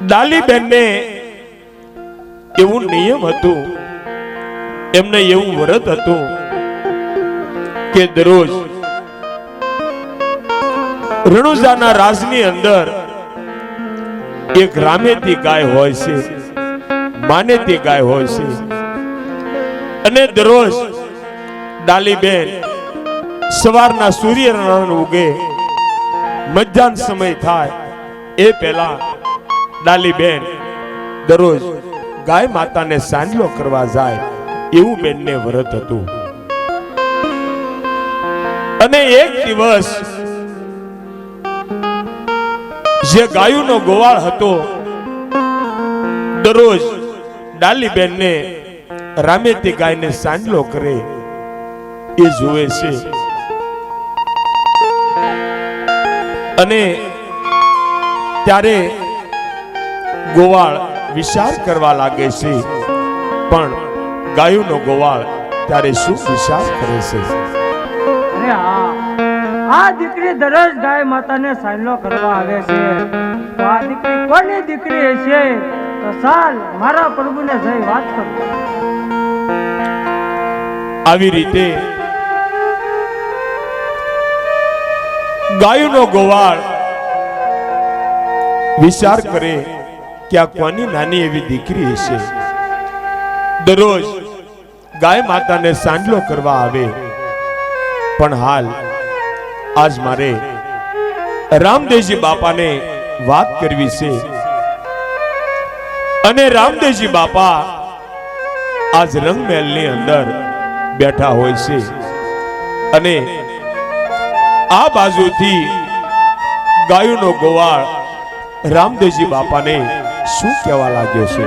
ડાલીબેન ને એવું નિયમ હતું, એમને એવું વ્રત હતું કે દરરોજ રણુજાના રાજની અંદર એક રામેતી ગાય હોય છે, માનેતી ગાય હોય છે, અને દરરોજ ડાલીબેન સવારના સૂર્યનારાયણ ઉગે, મધ્યાહન સમય થાય એ પહેલા ડાલીબેન દરરોજ ગાય માતાને સાંજલો કરવા જાય, એવું બેનને વ્રત હતું. અને એક દિવસ જે ગાયોનો ગોવાળ હતો, દરરોજ ડાલીબેનને રામેતી ગાયને સાંજલો કરે એ જોવે છે. અને ત્યારે ગોવાળ વિચાર કરવા લાગે છે, પણ ગાયોનો ગોવાળ ત્યારે શું વિચાર કરે છે? અરે હા, આ દીકરી દરરોજ ગાય માતાને સાંજલો કરવા આવે છે, તો આ દીકરી કોની દીકરી છે? તો ચાલ મારા પ્રભુને જઈ વાત કરું. આવી રીતે ગાયોનો ગોવાળ વિચાર કરે કે આ કોની નાની એવી દીકરી હશે, દરરોજ ગાય માતાને સાંજલો કરવા આવે. પણ હાલ આજ મારે રામદેવજી બાપાને વાત કરવી છે. અને રામદેવજી બાપા આજ રંગમહેલની અંદર બેઠા હોય છે, અને આ બાજુથી ગાયોનો ગોવાળ રામદેવજી બાપાને શું કહેવા લાગ્યો છે?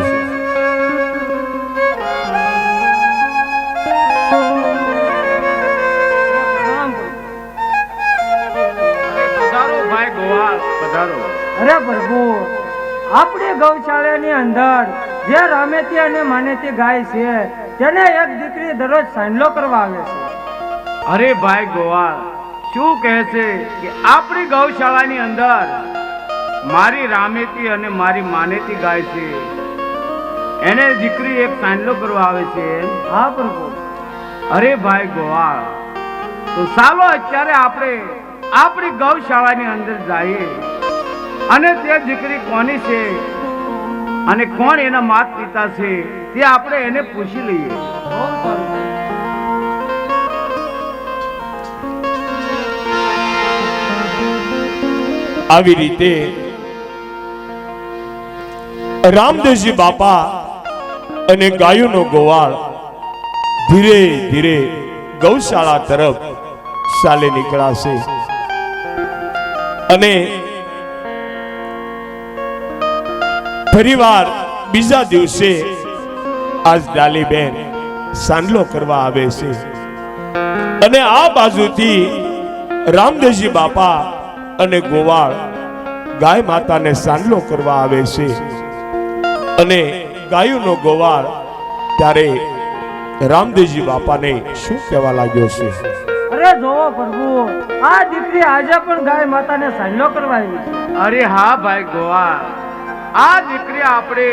અરે પ્રભુ, આપણી ગૌશાળાની અંદર જે રામેતી અને માનેતી ગાય છે, તેને એક દીકરી દરરોજ સાંજલો કરવા આવે છે. અરે ભાઈ ગોવાળ, શું કહે છે કે આપણી ગૌશાળાની અંદર મારી રામેતી અને મારી માનેતી ગાય છે, એને દીકરી એક સાંજલો કરવા આવે છે? હા પ્રભુ. અરે ભાઈ ગોવાળ, તો ચાલો અત્યારે આપણે આપણી ગૌશાળાની અંદર જઈએ અને તે દીકરી કોની છે અને કોણ એના માત પિતા છે તે આપણે એને પૂછી લઈએ. આવી રીતે રામદેવજી બાપા અને ગાયોનો ગોવાળ ધીરે ધીરે ગૌશાળા તરફ ચાલે નીકળાશે. અને ફરીવાર બીજા દિવસે આજ ડાલીબેન સાંજલો કરવા આવે છે, અને આ બાજુથી રામદેવજી બાપા અને ગોવાળ ગાય માતાને સાંજલો કરવા આવે છે. અને ગાયોનો ગોવાળ ત્યારે રામદેવજી બાપાને શું કહેવા લાગ્યો છે? અરે જોવો પ્રભુ, આ દીકરી આજે પણ ગાય માતાને સાંજલો કરવા આવી છે. અરે હા ભાઈ ગોવાળ, આ દીકરી આપણે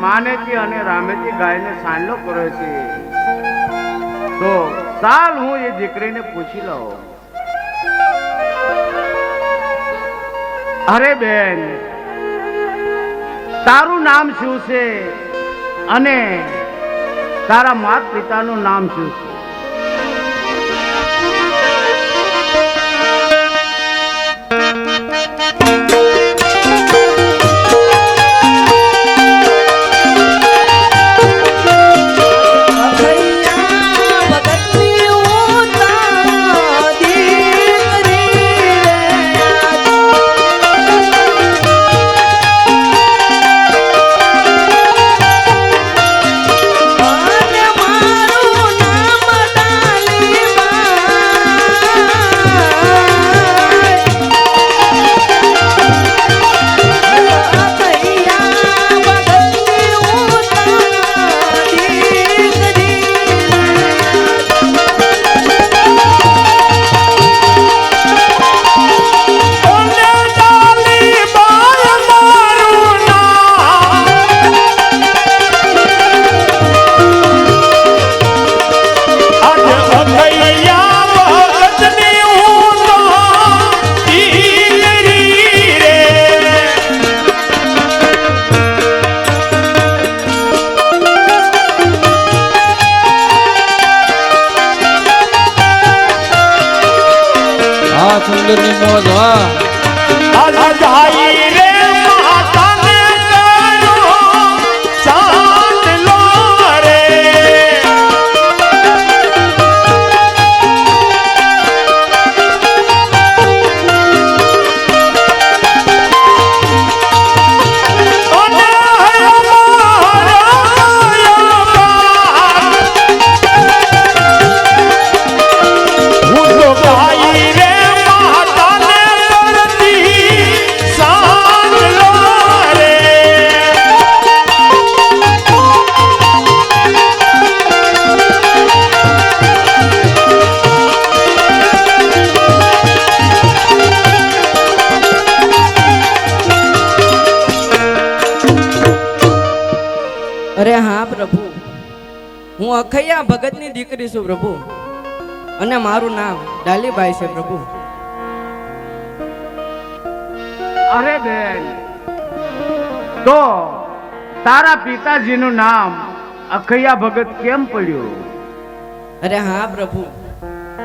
માનેતી અને રામેતી ગાયને સાંજલો કરે છે, તો ચાલ હું એ દીકરીને પૂછી લઉં. અરે બેન, તારું નામ શું છે અને તારા માત પિતાનું નામ શું છે? મારું નામ જોવો છો અલગાઈ રે માતાને તારો ચાંદલો રે અરે હા પ્રભુ, હું અખૈયા ભગતની દીકરી છું પ્રભુ, અને મારું નામ ડાલીબાઈ છે પ્રભુ. અરે બેન, તો તારા પિતાજીનું નામ અખૈયા ભગત કેમ પડ્યું? અરે હા પ્રભુ,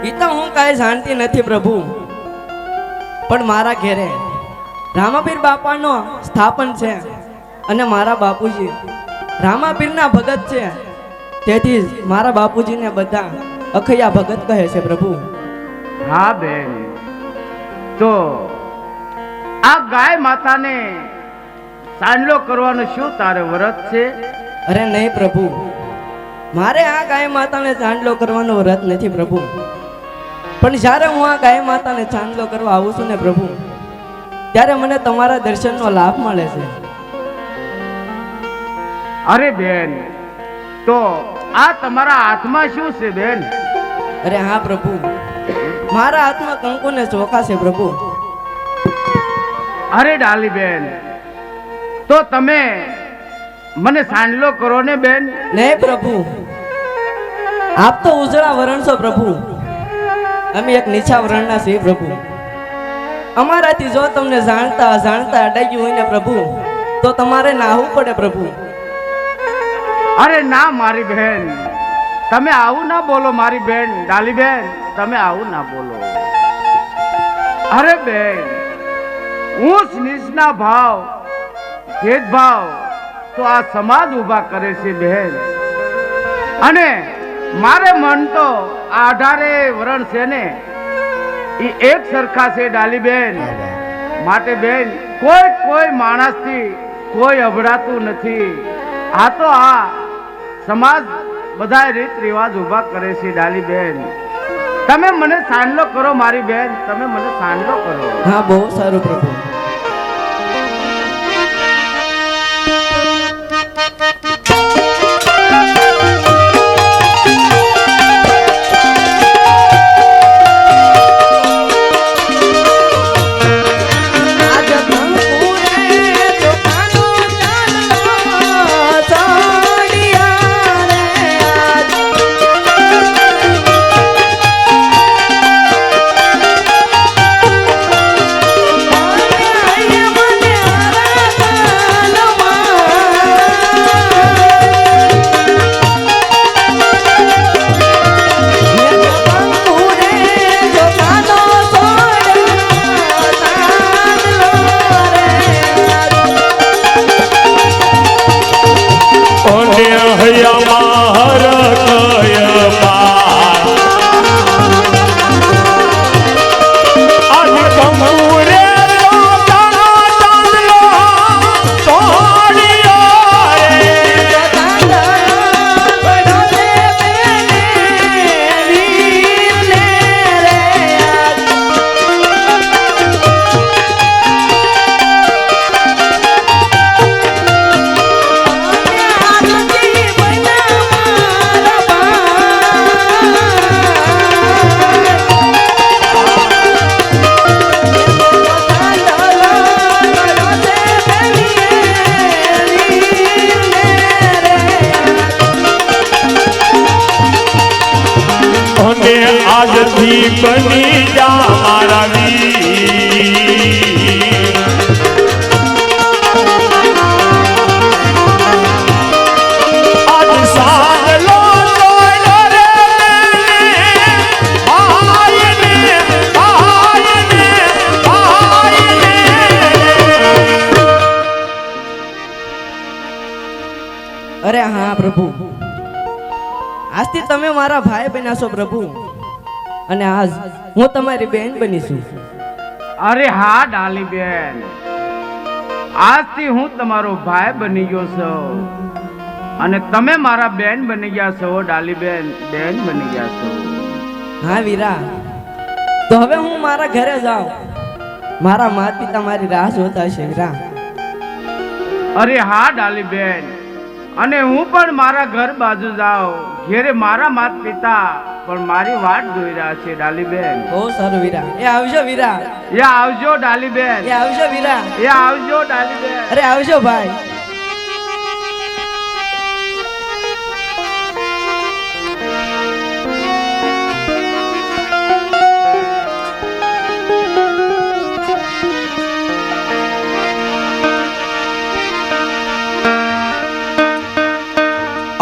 એ તો હું કાંઈ જાણતી નથી પ્રભુ, પણ મારા ઘેરે રામાપીર બાપાનો સ્થાપન છે અને મારા બાપુજી રામાપીરના ભગત છે, તેથી જ મારા બાપુજીને બધા અખૈયા ભગત કહે છે પ્રભુ. હા બેન, તો આ ગાય માતાને સાંડલો કરવાનો શું તારે વ્રત છે? અરે નહીં પ્રભુ, મારે આ ગાય માતાને ચાંદલો કરવાનો વ્રત નથી પ્રભુ, પણ જ્યારે હું આ ગાય માતાને ચાંદલો કરવા આવું છું ને પ્રભુ, ત્યારે મને તમારા દર્શનનો લાભ મળે છે. અરે બેન, તો આ તમારા હાથમાં શું છે બેન? અરે હા પ્રભુ, મારા હાથમાં કંકુ ને ચોખા છે પ્રભુ. અરે ડાલી બેન, તો તમે મને સાંડલો કરો ને બેન. નહીં પ્રભુ, આપ તો ઉજળા વરણ છો પ્રભુ, અમે એક નીચા વરણના છીએ પ્રભુ. અમારાથી જો તમને જાણતા જાણતા અડાયું હોય ને પ્રભુ, તો તમારે નાહવું પડે પ્રભુ. અરે ના મારી બહેન, તમે આવું ના બોલો મારી બેન. ડાલી બેન, તમે આવું ના બોલો. અરે બેન, ઊંચ નીચના ભાવ ભેદભાવ તો આ સમાજ ઊભા કરે છે બેન, અને મારે મન તો આ 18 વરણ છે ને એ એક સરખા છે ડાલી બેન. માટે બેન, કોઈ માણસથી કોઈ અભડાતું નથી. આ તો આ સમાજ બધા રીત રિવાજ ઊભા કરે છે ડાલી બેન. તમે મને સાંડલો કરો મારી બેન, તમે મને સાંડલો કરો. હા, બહુ સારું પ્રભુ. આજથી બની જા મારા વીર, આજ સાંડલો જોડો રે ભાઈને અરે હા પ્રભુ, આજથી તમે મારા ભાઈ બન્યા છો પ્રભુ, અને આજ હું તમારી બહેન બની છું. અરે હા ડાલીબેન, આજથી હું તમારો ભાઈ બની ગયો છું અને તમે મારા બેન બની ગયા છો. ડાલીબેન બેન બની ગયા છો. હા વીરા, તો હવે હું મારા ઘરે જાઉં. મારા માતા પિતા મારી રાહ જોતા હશે વીરા. અરે હા ડાલીબેન, અને હું પણ મારા ઘર બાજુ જાઉં. ઘેરે મારા માતા પિતા પણ મારી વાટ જોઈ રહ્યા છે. ડાલીબેન બહુ સારું વીરા. એ આવજો વીરા. એ આવજો ડાલીબેન. એ આવજો વીરા. એ આવજો ડાલીબેન. અરે આવજો ભાઈ.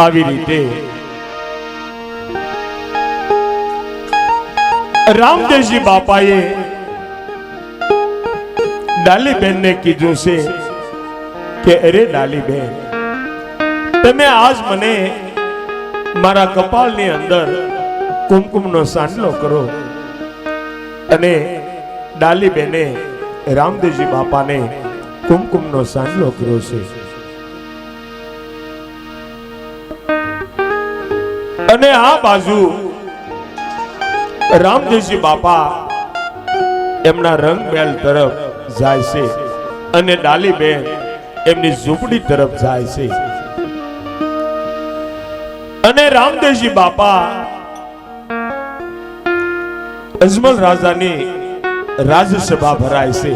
આવી રીતે રામદેવજી બાપાએ ડાલીબેન ને કીધું છે કે અરે ડાલીબેન, તમે આજ મને મારા કપાળની અંદર કુમકુમનો સાંડલો કરો. અને ડાલીબેને રામદેવજી બાપાને કુમકુમનો સાંડલો કર્યો છે. અને આ બાજુ રામદેવજી બાપા એમના રંગમહેલ તરફ જાય છે અને ડાલીબેન એમની ઝૂંપડી તરફ જાય છે. અને રામદેવજી બાપા અજમલ રાજાની રાજસભા ભરાય છે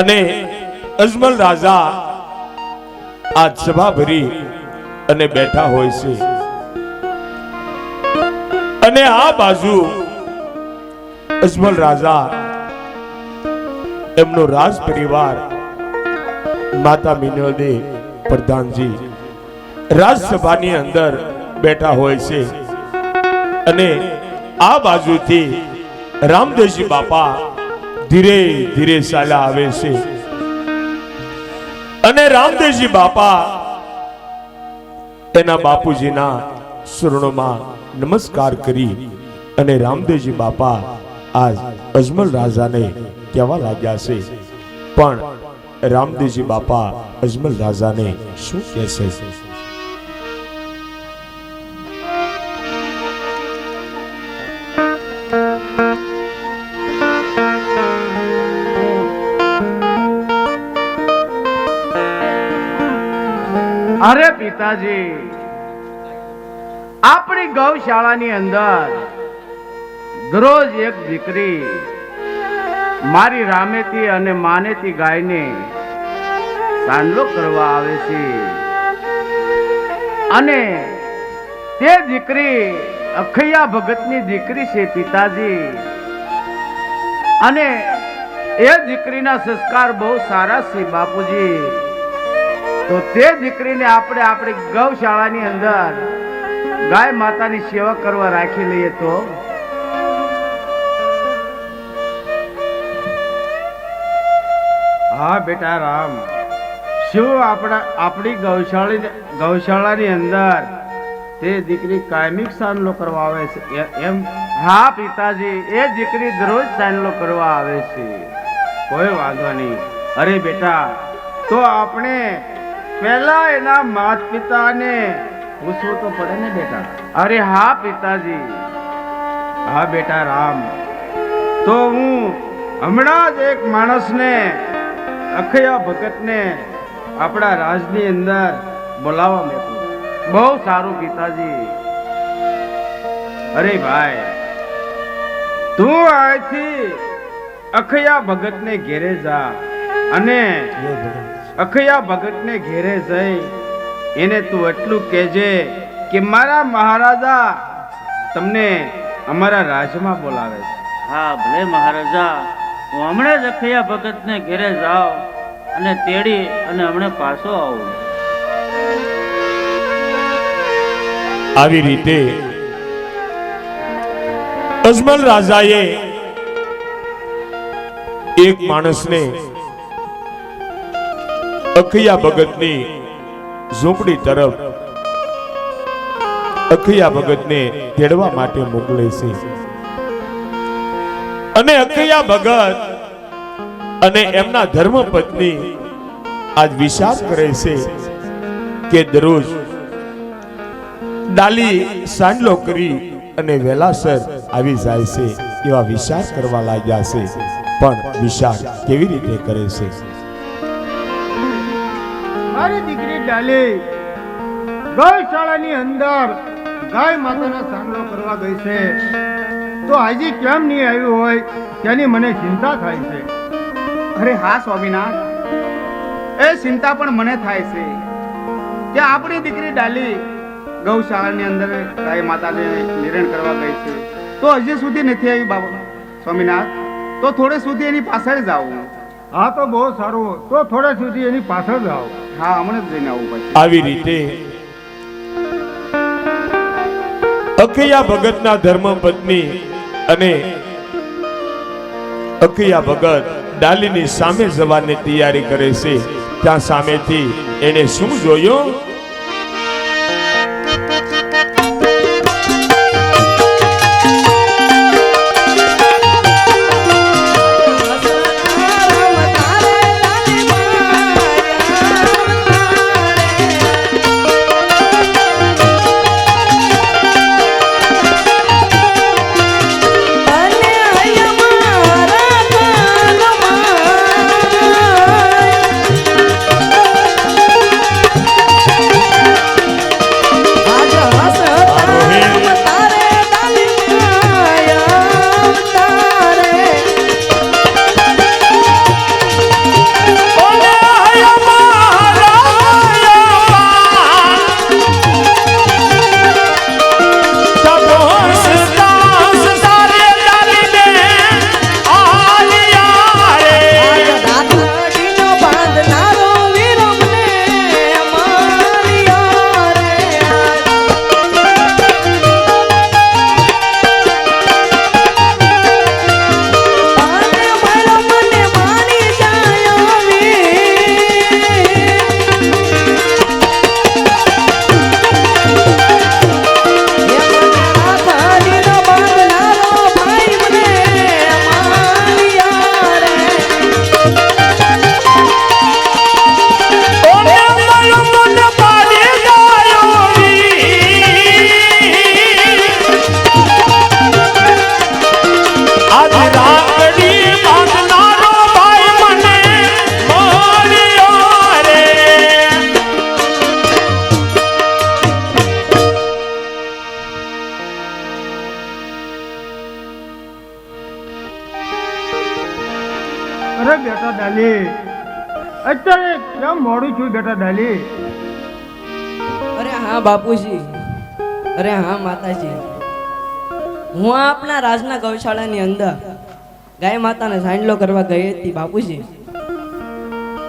અને અજમલ રાજા આ સભા ભરી અને બેઠા હોય છે. અને આ બાજુ અજમલ રાજા એમનો રાજ પરિવાર માતા મિનોદે પ્રધાનજી રાજસભાની અંદર બેઠા હોય છે. અને આ બાજુથી રામદેવજી બાપા ધીરે ધીરે ચાલ્યા આવે છે. અને રામદેવજી બાપા એના બાપુજીના શરણોમાં નમસ્કાર કરી અને રામદેવજી બાપા આજ અજમલ રાજાને કહેવા લાગ્યા છે. પણ રામદેવજી બાપા અજમલ રાજાને શું કહેશે? અરે પિતાજી, આપણી ગૌશાળાની અંદર દરરોજ એક દીકરી મારી રામેથી અને માનેથી ગાયને સાંડલો કરવા આવે છે. અને તે દીકરી અખૈયા ભગતની દીકરી છે પિતાજી. અને એ દીકરીના સંસ્કાર બહુ સારા છે બાપુજી. તો તે દીકરીને આપણે આપણી ગૌશાળાની અંદર ગાય માતાની સેવા કરવા રાખી લઈએ તો? હા બેટા રામ, શું આપણી ગૌશાળાની અંદર તે દીકરી કાયમિક સાંડલો કરવા આવે છે એમ? હા પિતાજી, એ દીકરી દરરોજ સાંડલો કરવા આવે છે. કોઈ વાંધો નહીં. અરે બેટા, તો આપણે પહેલા એના માતા પિતાને પૂછવું તો પડે ને બેટા? અરે હા પિતાજી. હા બેટા રામ, તો હું હમણાં જ એક માણસને અખૈયા ભગતને આપણા રાજની અંદર બોલાવવા માંગુ. બહુ સારું પિતાજી. અરે ભાઈ, તું અહીંથી અખૈયા ભગતને ઘેરે જા અને અખૈયા ભગતને ઘેરે જઈ એને તું એટલું કહેજે કે મારા મહારાજા તમને અમારા રાજમાં બોલાવે છે. હા ભલે મહારાજા, હું હમણાં જ અખૈયા ભગતને ઘેરે જાઉં અને તેડી અને હમણાં પાછો આવું. આવી રીતે અજમલ રાજાએ એક માણસને અખૈયા ભગતની ઝૂંપડી તરફ અખૈયા ભગતને તેડવા માટે મોકલે છે અને અખૈયા ભગત અને એમના ધર્મપત્ની આજ વિચાર કરે છે કે દરરોજ ડાલી સાંડલો કરી અને વેલાસર આવી જાય છે એવા વિચાર કરવા લાગ્યા છે પણ વિચાર કેવી રીતે કરે છે? મારી દીકરી ડાલી ગૌશાળાની અંદર ગાય માતાનો સાંડલો કરવા ગઈ છે તો હજી કેમ નહીં આવ્યું હોય તેની મને ચિંતા થાય છે. અરે હા સ્વામિનાથ, એ ચિંતા પણ મને થાય છે કે આપણી દીકરી ડાલી ગૌશાળાની અંદર ગાય માતાને નિરણ કરવા ગઈ છે તો હજી સુધી નથી આવી બાબા સ્વામિનાથ. તો થોડે સુધી એની પાછળ જાવ. હા તો બહુ સારું, તો થોડા સુધી એની પાછળ જાઓ. હા, હમણાં જ જઈને આવું પછી. આવી રીતે અખૈયા ભગતના ધર્મપત્ની અને અખૈયા ભગત ડાલીની સામે જવાની તૈયારી કરે છે. ત્યાં સામેથી એને શું જોયું? અરે બેટા ડાલી, અત્યારે કેમ મોડું છું બેટા ડાલી? અરે હા બાપુજી, અરે હા માતાજી, હું આપણા રાજના ગૌશાળાની અંદર ગાય માતાને સાંડલો કરવા ગઈ હતી બાપુજી.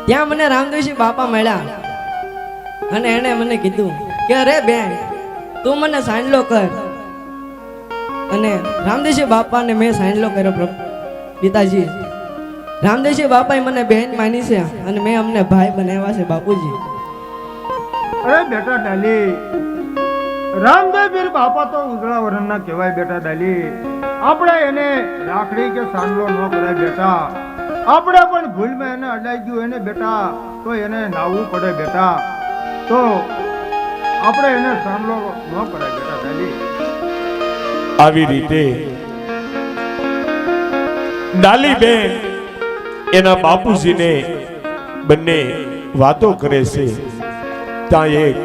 ત્યાં મને રામદેવજી બાપા મળ્યા અને એને મને કીધું કે અરે બેન તું મને સાંડલો કર. અને રામદેવજી બાપાને મેં સાંડલો કર્યો પિતાજી. રામદેવજી બાપાએ મને બહેન માની છે અને મેં અમને ભાઈ બનાવ્યા છે બાપુજી. અરે બેટા ડાલી, રામદેવપીર બાપા તો ઉજળા વરણના કહેવાય બેટા ડાલી. આપણે એને રાખડી કે સાંડલો ન કરાય બેટા. આપણે પણ ભૂલમાં એને અડાઈ ગયું એને બેટા તો એને નાવવું પડે બેટા. તો આપણે એને સાંડલો ન કરાય બેટા ડાલી. આવી રીતે ડાલી બેન એના બાપુજીને બંને વાતો કરે છે. ત્યાં એક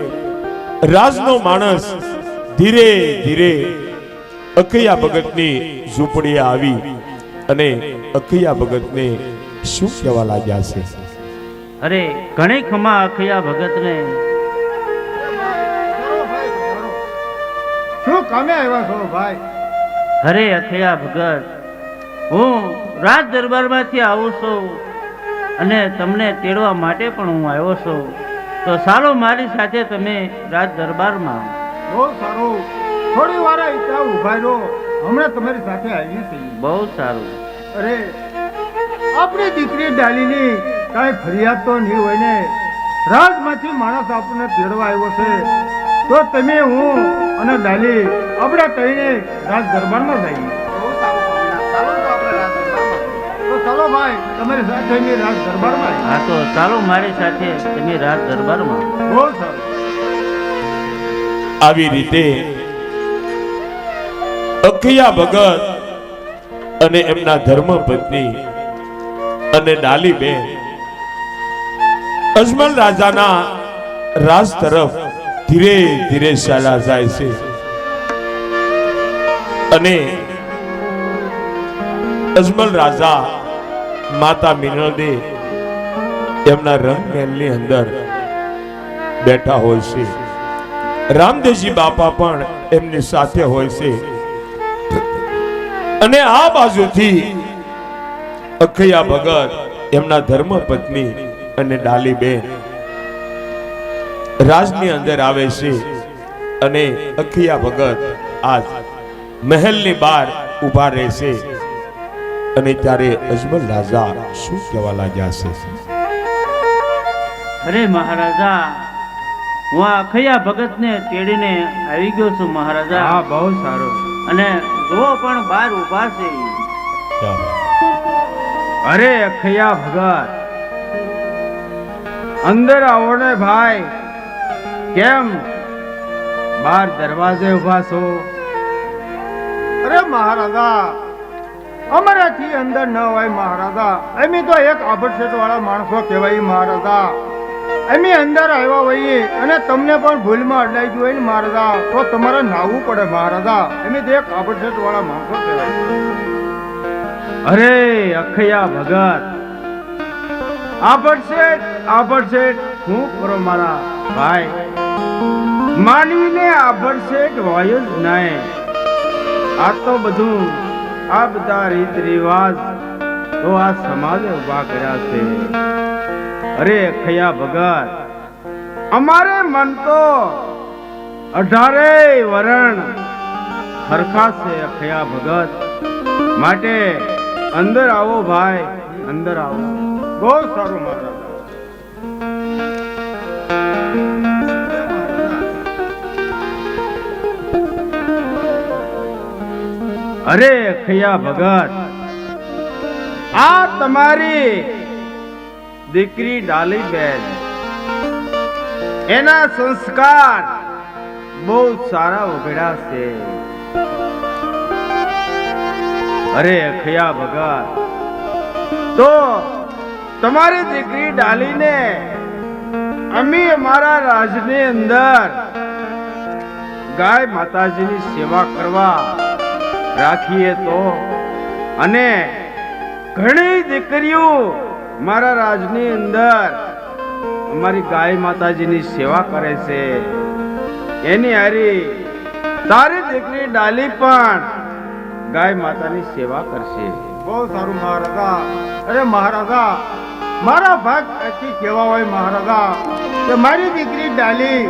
રાજનો માણસ ધીરે ધીરે અખૈયા ભગતની ઝૂંપડીએ આવી અને અખૈયા ભગતને શું કહેવા લાગ્યા છે? અરે ઘણી ખમા અખૈયા ભગતને. શું કામે આવ્યા છો ભાઈ? અરે અખૈયા ભગત, હું રાજ દરબારમાંથી આવું છું અને તમને તેડવા માટે પણ હું આવ્યો છું. તો ચાલો મારી સાથે તમે રાજ દરબારમાં. બહુ સારું, થોડી વાર ત્યાં ઉભા રહો, હમણાં તમારી સાથે આવી છીએ. બહુ સારું. અરે આપણી દીકરી ડાલીની કાંઈ ફરિયાદ તો નહીં હોય ને? રાજમાંથી માણસ આપણને તેડવા આવ્યો છે, તો તમે હું અને ડાલી આપણે કહીને રાજ દરબારમાં જઈએ. તો ચાલો ભાઈ, તમારી સાથે અમે રાજ દરબારમાં હા તો ચાલો મારી સાથે તમે રાજ દરબારમાં. બહુ સારું. આવી રીતે અખિયા ભગત અને એમના ધર્મપત્ની અને ડાલીબેન અજમલ રાજાના રાજ તરફ ધીરે ધીરે ચાલ્યા જાય છે અને અજમલ રાજા માતા મિનળદે એમના રંગમહેલની અંદર બેઠા હોય છે. રામદેવજી બાપા પણ એમની સાથે હોય છે અને આ બાજુથી અખિયા ભગત એમના ધર્મપત્ની અને ડાલીબેન રાજની અંદર આવે છે અને અખિયા ભગત આજ મહેલની બહાર ઊભા રહે છે અને ત્યારે અજમલ રાજા શું કહેવા લાગ્યા છે? અરે મહારાજા, હું આ અખૈયા ભગતને તેડીને આવી ગયો છું મહારાજા. હા, બહુ સારું. અને જો પણ બહાર ઊભા છે. અરે અખૈયા ભગત, અંદર આવો ને ભાઈ. કેમ બહાર દરવાજે ઉભા છો? અરે મહારાજા, અમારાથી અંદર ન હોય મહારાજા. અમે તો એક આભડસેટ વાળા માણસો કહેવાય મહારાજા. અમે અંદર આવ્યા હોઈએ અને તમને પણ ભૂલમાં અડાઈ ગયું હોય ને મહારાજા, તો તમારે નાહવું પડે મહારાજા. અમે તો એક આભડસેટ વાળા માણસો કહેવાય. અરે અખૈયા ભગત, આભડસેટ શું કરો મારા ભાઈ? માનવીને આભડસેટ હોય જ નહીં. આ તો બધું, આ બધા રીત રિવાજ તો આ સમાજે ઉભા કર્યા છે. અરે અખૈયા ભગત, અમારે મન તો 18 વરણ હરખા છે અખૈયા ભગત. માટે અંદર આવો ભાઈ, અંદર આવો. બહુ સારું મહારાજ. અરે અખૈયા ભગત, આ તમારી દીકરી ડાલીબેન, એના સંસ્કાર બહુ સારા ઉઘડ્યા છે. અરે અખૈયા ભગત, તો તમારી દીકરી ડાલીને અમે અમારા રાજની અંદર ગાય માતાજીની સેવા કરવા રાખીએ તો, અને ઘણી દીકરીઓ મારા રાજની અંદર અમારી ગાય માતાજીની સેવા કરે છે. એની હારી તારી દીકરી ડાલી પણ ગાય માતાની સેવા કરશે. બહુ સારું મહારાજા. અરે મહારાજા, મારા ભાગ આથી કેવા હોય મહારાજા કે મારી દીકરી ડાલી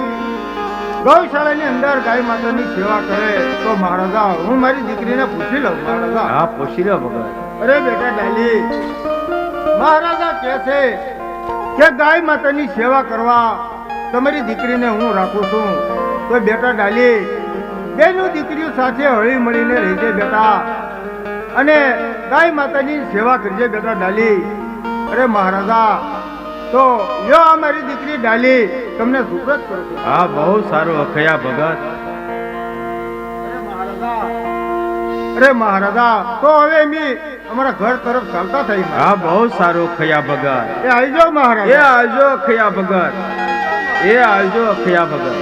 ગૌશાળાની અંદર ગાય માતાની સેવા કરે તો મહારાજા હું મારી દીકરીને પૂછી લઉં મહારાજા. હા, પૂછી લો ભગત. અરે બેટા ડાલી, મહારાજા કહે છે કે ગાય માતાની સેવા કરવા તમારી દીકરીને હું રાખું છું. તો બેટા ડાલી, બેનું દીકરીઓ સાથે હળી મળીને રહેજે બેટા, અને ગાય માતાની સેવા કરજે બેટા ડાલી. અરે મહારાજા, તો યો અમારી દીકરી ડાલી તમને સુપ્રત કરું છું. હા, બહુ સારું અખૈયા ભગત. અરે મહારાજા, તો હવે અમે અમારા ઘર તરફ ચાલતા થઈ. હા, બહુ સારું અખૈયા ભગત. એ આવજો મહારાજ. એ આવજો અખૈયા ભગત. એ આવજો અખૈયા ભગત.